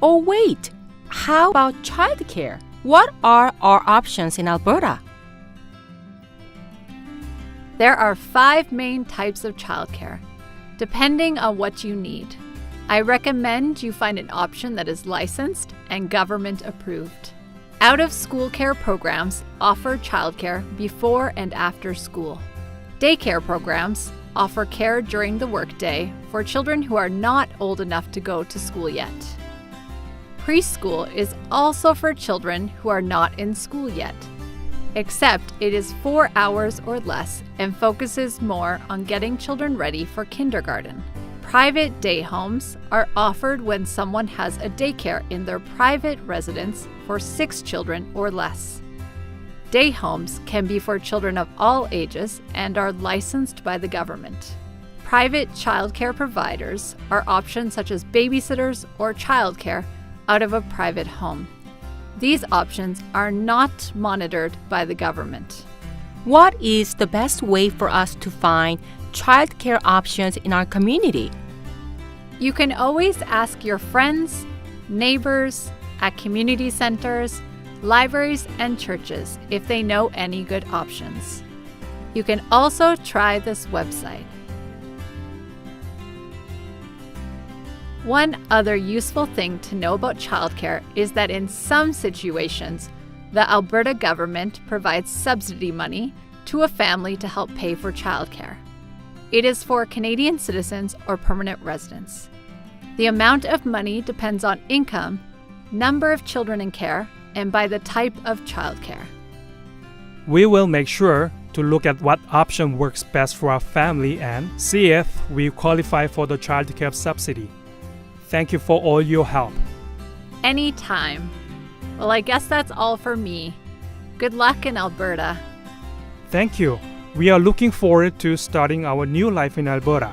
Oh wait, how about childcare? What are our options in Alberta? There are 5 main types of childcare, depending on what you need. I recommend you find an option that is licensed and government approved. Out-of-school care programs offer childcare before and after school. Daycare programs offer care during the workday for children who are not old enough to go to school yet. Preschool is also for children who are not in school yet, except it is 4 hours or less and focuses more on getting children ready for kindergarten. Private day homes are offered when someone has a daycare in their private residence for 6 children or less. Day homes can be for children of all ages and are licensed by the government. Private childcare providers are options such as babysitters or childcare out of a private home. These options are not monitored by the government. What is the best way for us to find childcare options in our community? You can always ask your friends, neighbors, at community centers, libraries, and churches if they know any good options. You can also try this website. One other useful thing to know about childcare is that in some situations, the Alberta government provides subsidy money to a family to help pay for childcare. It is for Canadian citizens or permanent residents. The amount of money depends on income, number of children in care, and by the type of childcare. We will make sure to look at what option works best for our family and see if we qualify for the childcare subsidy. Thank you for all your help. Anytime. Well, I guess that's all for me. Good luck in Alberta. Thank you. We are looking forward to starting our new life in Alberta.